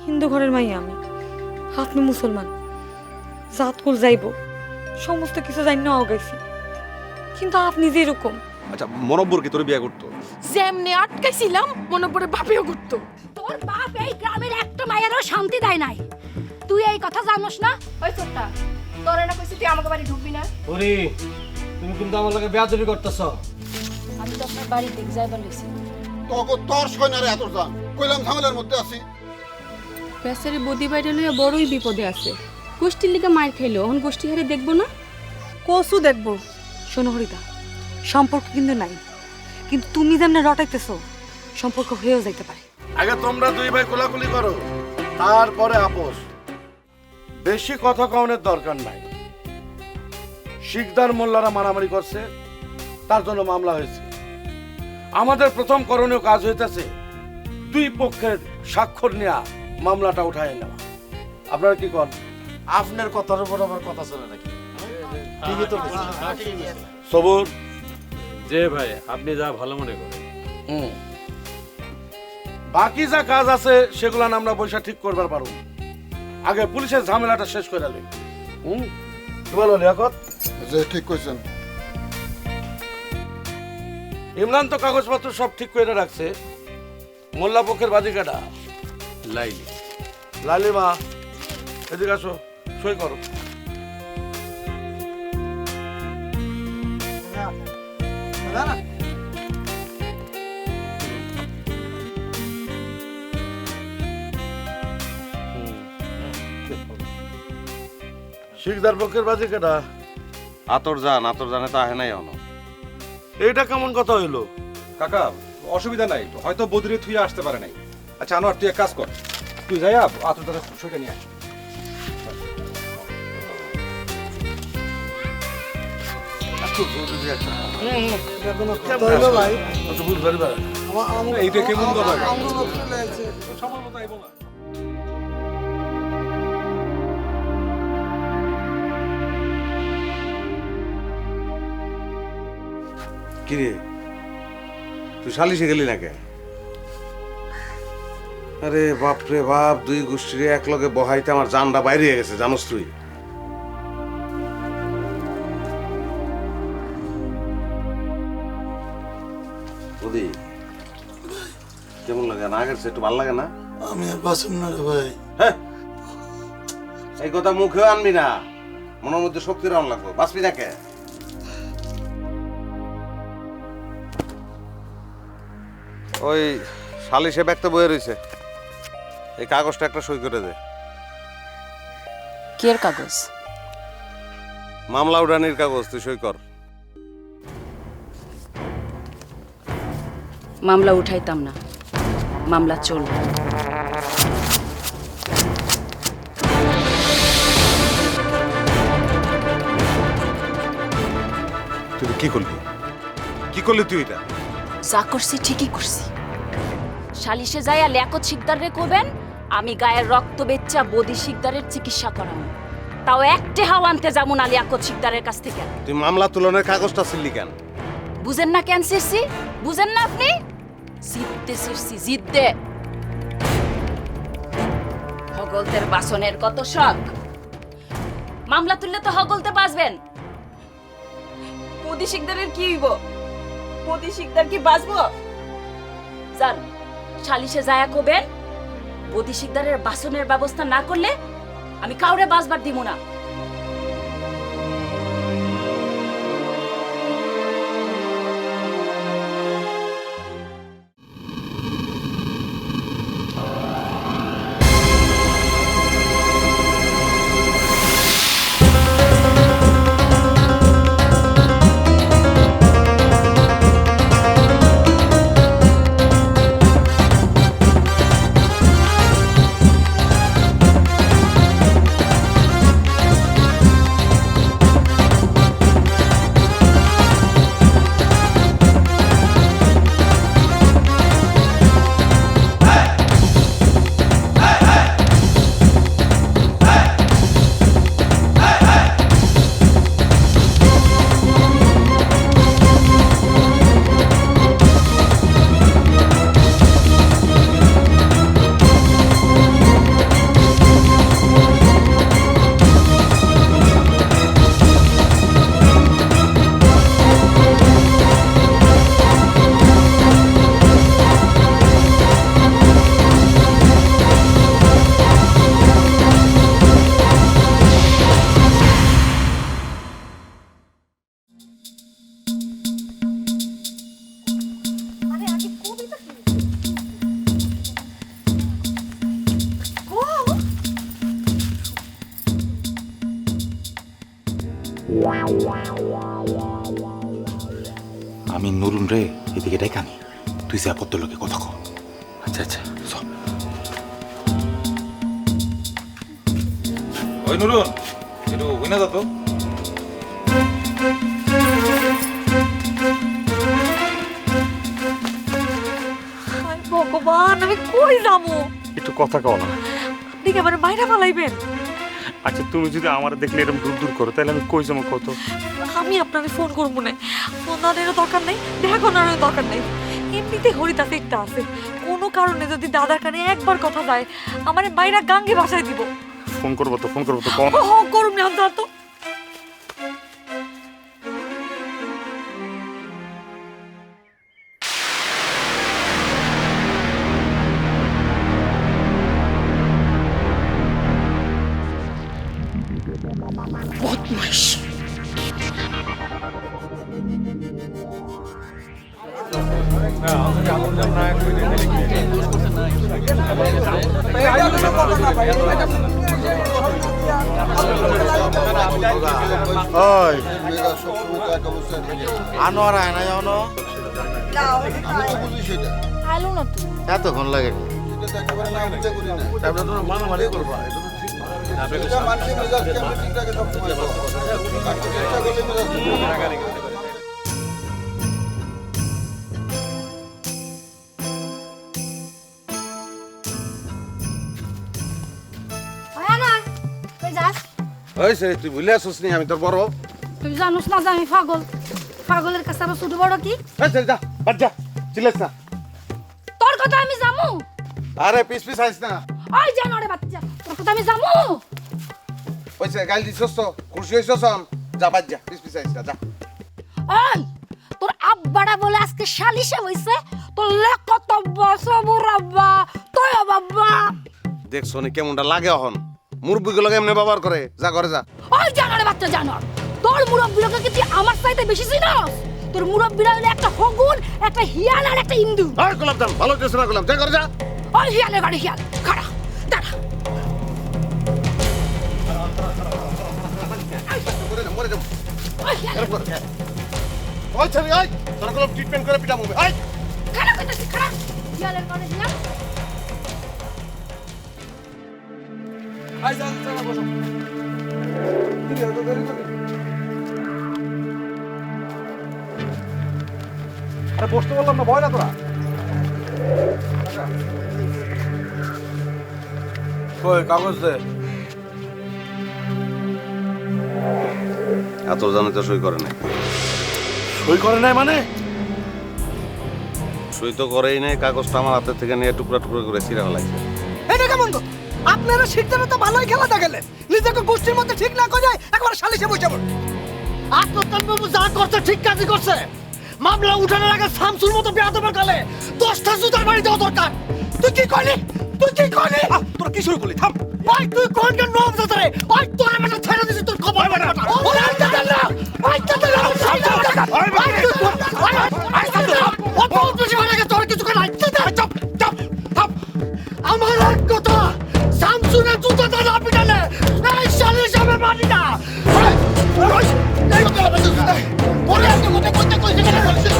হিন্দু ঘরের মাই আমি, আপনি মুসলমান, জাতকুল যাইব সমস্ত কিছু জানি না গাইছি, কিন্তু আপনি যে এরকম। আচ্ছা মনব্বর কি তোর বিয়ে করতো? যেমনে আটকাইছিলাম মনে পড়ে বাপেও করতো। তোর বাপ এই গ্রামের একটা মায়েরও শান্তি দেয় নাই, তুই এই কথা জানোস না? ওই ছোট্টা, তোরে না কইছি তুই আমাকে বাড়ি ঢুকবি না। ওরে তুমি কিন্তু আমার লগে বেয়াদবি করতেছ। আমি তো আপনার বাড়ির দিক যাইবার লইছি। তোকে তোর সৈন্যরে এত জান কইলাম ঝামেলার মধ্যে আছি। বেচারি বদি বাইরে লইয়া বড়ই বিপদে আছে। গোষ্ঠীর লিগে মার খাইলো, এখন গোষ্ঠী হারে দেখবো না? কসু দেখবো। শোনো হরিদা, সম্পর্ক কিন্তু নাই, কিন্তু তুমি যেমন রটাইতেছো সম্পর্ক হয়েও যাইতে পারে। আগে তোমরা দুই ভাই কোলাকুলি করো, তারপরে আপোষ। বেশি কথা কওনের দরকার নাই। শিকদার মোল্লারা মারামারি করছে, তার জন্য মামলা হয়েছে। আমাদের প্রথম করণীয় কাজ হইতেছে দুই পক্ষের স্বাক্ষর নেওয়া, মামলাটা উঠায় নেওয়া। আপনারা কি করেন? আপনার কথার উপর আবার কথা চলে নাকি? ঠিকই তো বলছেন। সবুর। যে ভাই আপনি যা ভালো মনে করেন। বাকি যা কাজ আছে সেগুলো আমরা পয়সা ঠিক করবার পারব। আগে পুলিশের ঝামেলাটা শেষ করে লই। কি বলো লিয়াকত? যে ঠিক কইছেন। ইমরান তো কাগজপত্র সব ঠিক করে রাখছে। মোল্লা পক্ষের বাদিকাটা লাইলি। লালিমা, এদিকে আসো, সই করো। শিকদার পক্ষের বাদিকাটা আতর জানে তো আহে নাই অন। এইটা কেমন কথা হইলো? কাকা অসুবিধা নাই, হয়তো বদরে থুয়ে আসতে পারে নাই। আচ্ছা আনোয়ার তুই এক কাজ কর, তুই যাই আতর দাদা সইটা নিয়ে আয়। এইটা কেমন কথা? কিরে তুই সালিশে গেলি না কেন? আরে বাপ রে বাপ, দুই গোষ্ঠীর এক লগে বহাইতে আমার জানটা বাইরে গেছে, জানোস তুই? ওদি কেমন লাগে না? আগের চেয়ে একটু ভালো লাগে না? আমি আর বাসুম না রে ভাই। হ্যাঁ, এই কথা মুখেও আনবি না, মনের মধ্যে শক্তি রান লাগবে, বাঁচবি না কে? ওই সালিশে ব্যাগটা বয়ে রয়েছে, এই কাগজটা একটা সই করে দে। কের কাগজ? মামলা উড়ানির কাগজ, তুই সই কর। মামলা উঠাইতাম না, মামলা চল। তুই কি করলি? কি করলি তুই এটা? যা করছি ঠিকই করছি। সালিশে যাইয়া লিয়াকত শিকদারে কবেন আমি গায়ের রক্ত বেচ্চা বদি শিকদারের চিকিৎসা করাম, তাও একটে হাওয়া আনতে যাবো না লিয়াকত শিকদারের কাছ থেকে। তুই মামলা তুলনের কাগজটা ছিলি কেন? বুঝেন না কেন সিরছি? বুঝেন না আপনি? জিততে সিরছি, জিততে। হগলতের বাসনের কত শখ, মামলা তুললে তো হগলতে বাঁচবেন। বদি শিকদারের কি হইব? বদি শিকদার কি বাঁচবো? জান সালিশে যায়া কবেন বদি শিকদারের বাসনের ব্যবস্থা না করলে আমি কাউরে বাঁচবার দিব না। আমি নরুন রে এদিকে ডাইকানি, তুই যা পদ্ম লোকে কথা কো। আচ্ছা আচ্ছা চল। ওই নুরুন, একটু উইনা যা তো। হায় ভগবান, আমি কই যাবো? একটু কথা কও না। আপনি কি আমার মাইরা ফালাইবেন? আচ্ছা তুমি যদি আমার দেখলে এরকম দূর দূর করো তাহলে আমি কই যাবো কত? আমি আপনাকে ফোন করবো না, ফোন দেওয়ারও দরকার নেই, দেখা করারও দরকার নেই। এমনিতে হরিতাতে একটা আছে, কোনো কারণে যদি দাদার কানে একবার কথা যায় আমার মাইরা গাঙ্গে ভাসায় দিব। ফোন করবো তো, ফোন করবো তো, কম। ও করুন না তো। বদমাইশ। ওই মেয়েরা সবসময় তো একা অবস্থায় থাকে। আনোয়ার আয় না জানো? আমি তো বুঝি সেটা। আলো না তো। এতক্ষণ লাগে সেটা তো একেবারে না বুঝে করি না। তারপরে তোমরা মারামারি করবা, এটা তো ঠিক না। সেটা মানুষের মেজাজ কেমন ঠিক থাকে সবসময় তো। আর তো চেষ্টা করলে মেজাজ ঠিক থাকে। ওই সে তুই ভুলে আসছিস নি, আমি তোর বড়। তুই জানোস না যে আমি পাগল, পাগলের কাছে আবার ছোট বড় কি? এই সে যা, বাদ যা, চিল্লাস না। তোর কথা আমি জামু। আরে পিস পিস আইস না। ওই জানোরে বাচ্চা, তোর কথা আমি জামু। ওই সে গাল দিছস তো, খুশি হইছস? যা বাদ যা, পিস পিস আইস না, যা। ওই তোর আব্বাটা বলে আজকে শালিশে হইছে, তোর লেখ কত বছর আব্বা, তোর বাবা। দেখছো নি কেমনটা লাগে এখন? মুরব্বিগুলো এমনি ব্যবহার করে, যা করে যা। ওই জানোরে বাচ্চা জানোর, তোর মুরব্বিরাকে কি তুই আমার চাইতে বেশি চিনস? তোর মুরব্বিরা হলো একটা হগুন, একটা হিয়াল আর একটা ইন্দু। আর গোলাপ দাম ভালো কিছু না, গোলাপ যা করে যা। ওই হিয়ালের গাড়ি হিয়াল, খাড়া, দাঁড়া। মরে যাবো। ওই হিয়ালের ওই ছেলে আয়, তোর কোনো ট্রিটমেন্ট করে পিটা মুভি আয়। খাড়া করতেছি, খাড়া। হিয়ালের গাড়ি হিয়াল। আরে বসতে বললাম না, ভয় না তোরা। কই কাগজ দে। এত জানে তো সই করে নাই। সই করে নাই মানে? সই তো করেই নাই, কাগজটা আমার হাতের থেকে নিয়ে টুকরা টুকরা করে ছিঁড়া ফেলাইছে। এটা কেমন তো? আপনারা শিখতে তো ভালোই খেলা দেখালেন, নিজেকে গোষ্ঠীর মধ্যে ঠিক না করে একবার সালিশে বসে পড়ুন। আত্মত্যাগ বাবু যা করছে ঠিক কাজই করছে। মামলা উঠানোর আগে শামসুর মতো বেয়াদবের গালে 10টা জুতার বাড়ি দেওয়া দরকার। তুই কি করলি? তুই কি করলি? তোরা কি শুরু করলি? থাম। ওই তুই কোন কেন নব দাদারে? ওই তোর বেটা ছেড়ে দিছিস তোর খবর বেটা। ওই দাদা না, ওই দাদা না, ওই দাদা না। ওই দাদা, ও বহুত বেশি ভালো লাগে, তোর কিছু করে নাই। চুপ চুপ চুপ। আমার এক কথা, শামসুনের জুতাটা না পিটালে এই সালিশ আমি মানি না। ওরে এত কথা কইতে কইতে কেন বলছিস?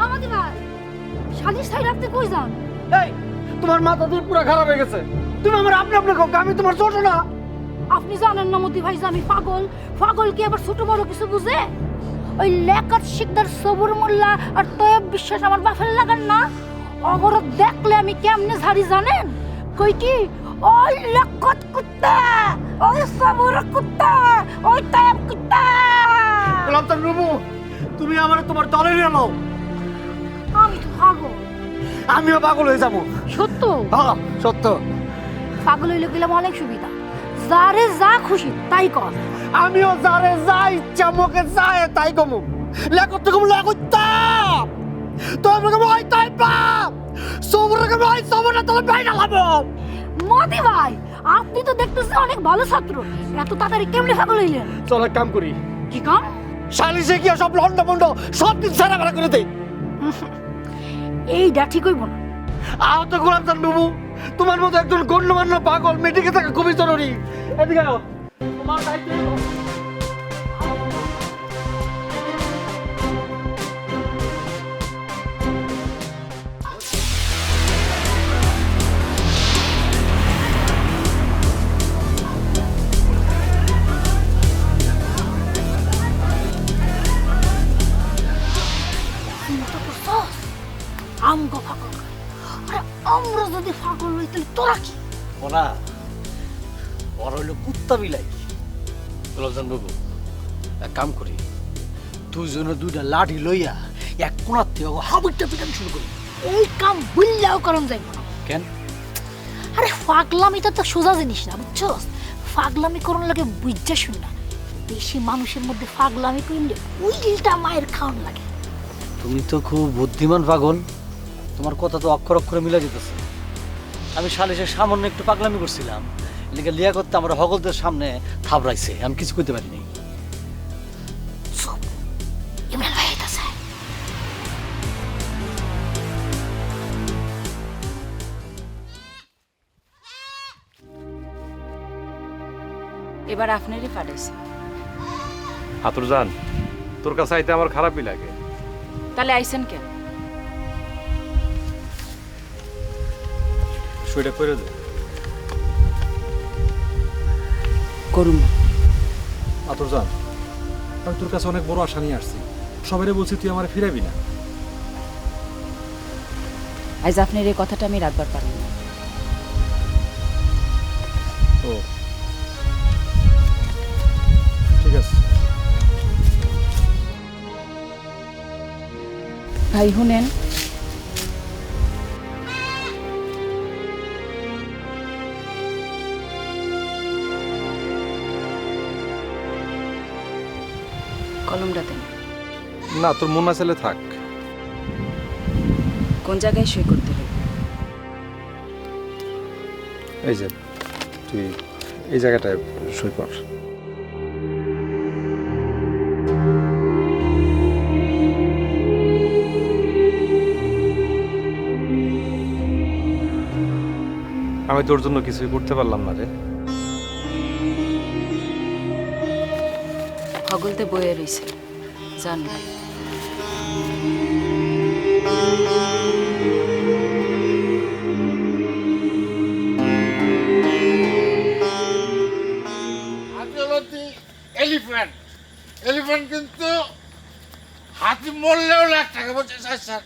আমাদের ভাই, শালিশ ছাই রাখতে কই যান? এই তোমার মাথা দিয়ে পুরো খারাপ হয়ে গেছে। তুমি আমার আপনি আপনি কও, আমি তোমার ছোট না। আপনি জানেন না মতি ভাই যে আমি পাগল? পাগল কি আবার ছোট বড় কিছু বুঝে? ওই লেখার শিকদার সবুর মোল্লা আর তয়ব বিশ্বাস আমার বাফের লাগান না, অগরত দেখলে আমি কেমনে ঝাড়ি জানেন? কই কি ওই লেখত কুত্তা, ওই সবুর কুত্তা, ওই তয়ব কুত্তা। গোলাম তো রুমু, তুমি আমার তোমার দলে নিয়ে নাও। আমি তো পাগল। আমিও পাগল হয়ে যাবো। সত্য? হ্যাঁ সত্য। পাগল হইলে গেলাম অনেক সুবিধা, যারে যা খুশি তাই কর। আমিও যারে যা ইচ্ছা মুখে যায় তাই কমু, লেখতে কমু লেখতাম, তোমরা কমু হয় তাই পাপ, সবরা কমু হয় সবরা তোমরা বাইনা লাবো। মতি ভাই, আপনি তো দেখতেছেন অনেক ভালো ছাত্র, এত তাড়াতাড়ি কেমনে পাগল হইলেন? চল এক কাম করি, কি কাম? সালিশে গিয়ে সব লন্ড মন্ড সব দিন সারা বেড়া করে দেই। এইটা ঠিক হইব না। আও তো গোলাপচাঁদ বাবু, তোমার মতো একজন গণ্যমান্য পাগল মেয়েটিকে থাকা খুবই জরুরি। এদিকে আও, তোমার দায়িত্ব হলো। চিন্তা করছস? আমগো পাগল, আরে আমরা যদি পাগল হই তাহলে তোরা কি? ওরা ওরা হইলো কুত্তা বিলাই। গোলাপজান বাবু, এক কাম করি, দুজনে দুইটা লাঠি লইয়া এক কোণার থেকে হাবুটটা পিটান শুরু করি। এই কাম বুঝলেও করন যাইব না। কেন? আরে পাগলামিটা তো সোজা জিনিস না, বুঝছস? পাগলামি করন লাগে বুঝা শুন না, বেশি মানুষের মধ্যে পাগলামি করলে উল্টা মায়ের খাওয়ান লাগে। তুমি তো খুব বুদ্ধিমান পাগল, তোমার কথা তো অক্ষর অক্ষরে মিলে যেতেছে। আমি সালিশের সামান্য একটু পাগলামি করছিলাম, এদিকে লিয়া করতে আমার হগলদের সামনে থাবড়াইছে, আমি কিছু করতে পারিনি। চুপ, ইমরান ভাই আইতাছে। এবার আপনারই পাঠাইছে। আতুরজান, তোর কাছে আইতে আমার খারাপই লাগে। তাহলে আইছেন কেন? সেটা করে দে। করুন। আতুরজান, আমি তোর কাছে অনেক বড় আশা নিয়ে আসছি, সবাই বলছি তুই আমার ফিরাবি না। আজ আপনার এই কথাটা আমি রাখবার পারব না। ও ঠিক আছে। ভাই শুনেন, কলমটা দেন। না, তোর মন না চাইলে থাক। কোন জায়গায় সই করতে হবে? এই যে তুই এই জায়গাটায় সই কর। আমি তোর জন্য কিছুই করতে পারলাম না রে। হগলতে বয়ে রইছে, জান ভাই। এলিফ্যান্ট এলিফ্যান্ট কিন্তু হাতি মরলেও লাখ টাকা বলছে। স্যার স্যার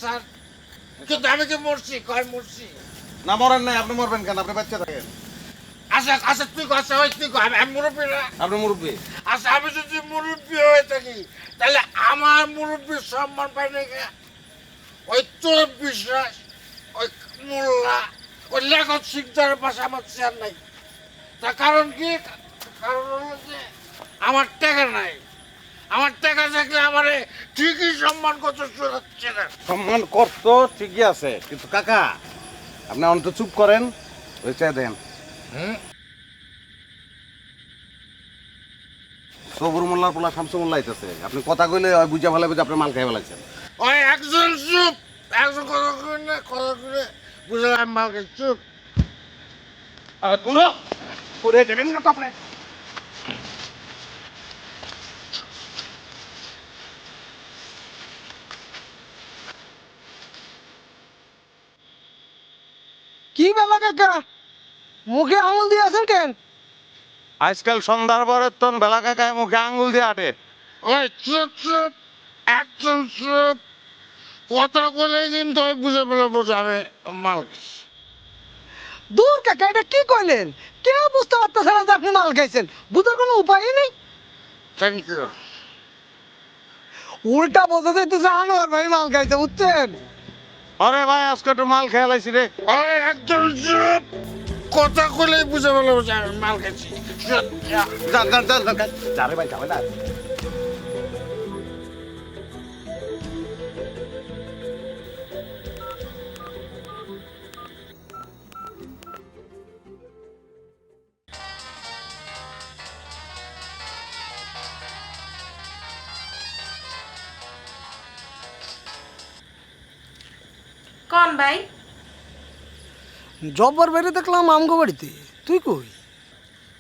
স্যার, কিন্তু আমি কি মরছি? কয় মরছি না মরেন নাই, আপনি মরবেন কেন? আপনি বাচ্চা থাকেন। আচ্ছা আচ্ছা, তুই কথা হয়, তুই আমি মুরব্বী না? আপনি মুরব্বী। আচ্ছা, আমি যদি মুরব্বী হয়ে থাকি তাহলে আমার মুরব্বীর সম্মান পাই না কে? ওই তোর বিশ্বাস, ওই মোল্লা, ওই লেখক শিকদারের পাশে আমার চেয়ার নাই। তার কারণ কি? কারণ হলো যে আমার টাকা নাই। আমার টাকা থাকলে আমার ঠিকই সম্মান করতে শোনাচ্ছে না। সম্মান করতো ঠিকই আছে, কিন্তু কাকা আপনি অন্ত চুপ করেন, ওই চা দেন। সবুর মোল্লার পোলা শামসু মোল্লা আইতাছে, আপনি কথা কইলে ওই বুঝা ভালো বুঝে আপনি মাল খাই ফেলাইছেন। ওই একজন চুপ, একজন কথা কই না, কথা কইলে বুঝে আমি মাল খাই। চুপ। আর পুরো করে দেবেন না তো আপনি। কি ব্যাপার কাকা, মুখে আঙুল দিয়ে আছেন কেন? আজকাল সন্ধ্যার পরে তো বেলা কাকায় মুখে আঙ্গুল দিয়ে আটে। ওই চুপ চুপ, একদম চুপ। কথা বলে কিন্তু ওই বুঝে বলে বোঝাবে মাল। দূর কাকা, এটা কি কইলেন? কেউ বুঝতে পারতেছে না যে আপনি মাল খাইছেন, বুঝার কোনো উপায় নেই। Thank you. উল্টা বোঝা যাইতেছে আনোয়ার ভাই মাল খাইছে, বুঝছেন? আরে ভাই আজকে একটু মাল খেয়ে লাইছি রে। ওই একদম চুপ, কথা কইলেই বুঝে ফেলবো যে আমি মাল খাইছি যাবে ভাই যাবে না কোন ভাই? জব্বার বাইরে দেখলাম আমগো বাড়িতে, তুই কই?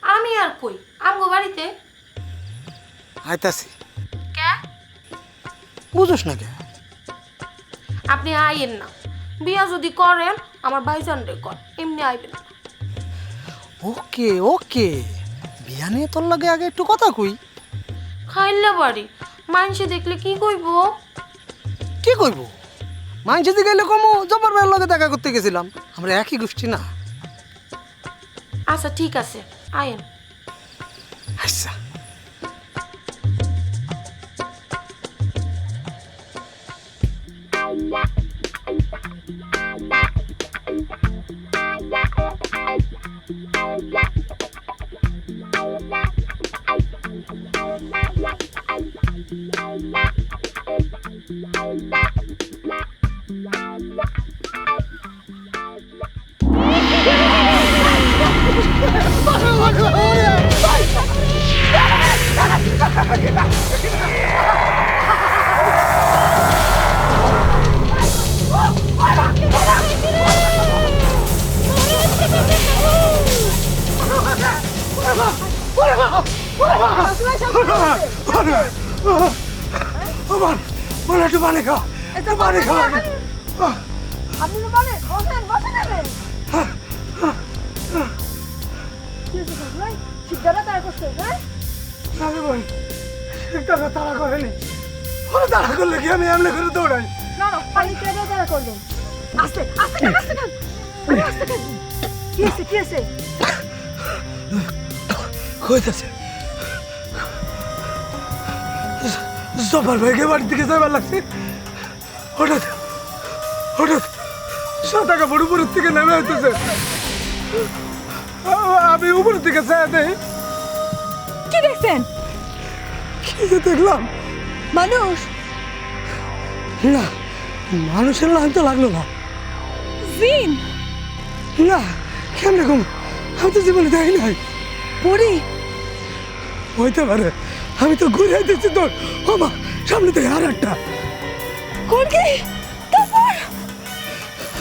আমি আর কই, আমগো বাড়িতে। আইতাছি। কে? বুঝোস না কে? আপনি আইয়েন না, বিয়া যদি করেন আমার ভাইজান রে কর, এমনি আইবেন না। ওকে ওকে, বিয়া নিয়ে তোর লাগে আগে একটু কথা কই। খাইলে বাড়ি মানুষে দেখলে কি কইব? কি কইব? মাইনছে দিকে গেলে কমো, জব্বার ভাইয়ের লগে দেখা করতে গেছিলাম, আমরা একই গোষ্ঠী না। আচ্ছা ঠিক আছে, আইন। আচ্ছা একটু পানি খা, একটু পানি খা। আপনি তো বলেন বসেন বসেন নেবেন শিবদারা তার করছে হ্যাঁ তারা করেনি, ওরা তারা করলে কি আমি এমনি করে দৌড়াই? না না পানি কেটে তারা করবেন। আস্তে আস্তে আস্তে আস্তে কি আছে কি আছে? হইতাছে জব্বার ভাইকে বাড়ির দিকে যাবার লাগছে, হঠাৎ হঠাৎ সাদা কাপড় উপরের থেকে নেমে হইতেছে। আমি উপরের দিকে চাই দেই, কি দেখছেন? কি যে দেখলাম মানুষ না, মানুষের লাইন তো লাগলো না। জিন না, কেমনে কম, আমি তো জীবনে দেখি নাই। পরি হইতে পারে, আমি তো ঘুরে দিচ্ছি তোর। ও মা, সামনে থেকে আর একটা। কোন কি?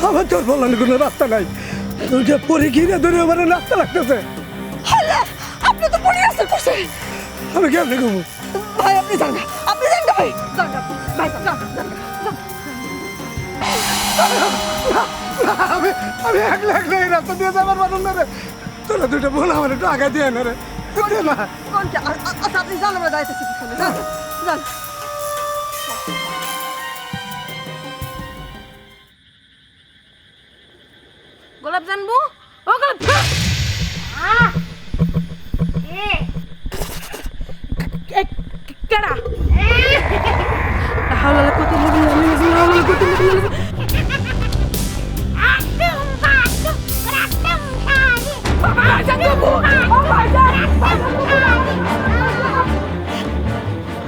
আমার তোর বলার কোনো রাস্তা নাই, ওইটা পরে ঘিরে ধরে আমার রাস্তা লাগতেছে। আপনি তো পরি আসতে করছেন। আমি কেমনে ঘুমো? ভাই আপনি যান না, আপনি যান না ভাই, যান না ভাই, যান যান আমি আমি একলা একলা এই রাস্তা দিয়ে যাবার পারুন না রে। তোরা দুটো বোন আমার একটু আগে দিয়ে না রে, দে না। কোনটা? আচ্ছা আপনি যান, আমরা যাইতেছি পিছনে, যান যান। গোলাপ জানবো? ও গোলাপ কেডা? হাওলা কত লাগি হাওলা কত লাগি।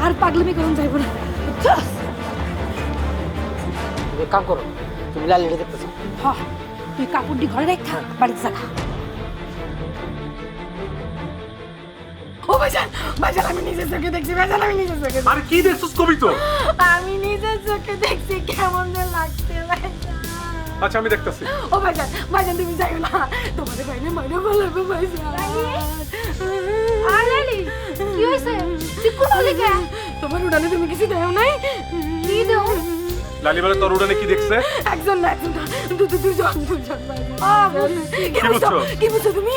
আর পাগলামি করুন যাইব না। কাম করো, তুমি লালিটা দেখতেছো। হ্যাঁ তুই কাপড়টি ঘরে রাখ, থাক বাড়িতে যা। ও ভাইজান ভাইজান, আমি নিজের চোখে দেখছি ভাইজান, আমি নিজের চোখে। আরে কি দেখছস কবি তো? আমি নিজের চোখে দেখছি কেমন যে লাগছে ভাইজান। আচ্ছা আমি দেখতাছি। ও ভাইজান ভাইজান তুমি যাইও না, তোমাদের বাইরে মাইরে বলবো ভাইজান। আলালি কি হইছে? চিকুন হলি কে? তোমার উড়ানে তুমি কিছু দেও নাই? কি দেও? লালি বলে তোর উড়ানে কি দেখছে? একজন না দুজন ভাইজান। কি বুঝছো? কি বুঝছো তুমি?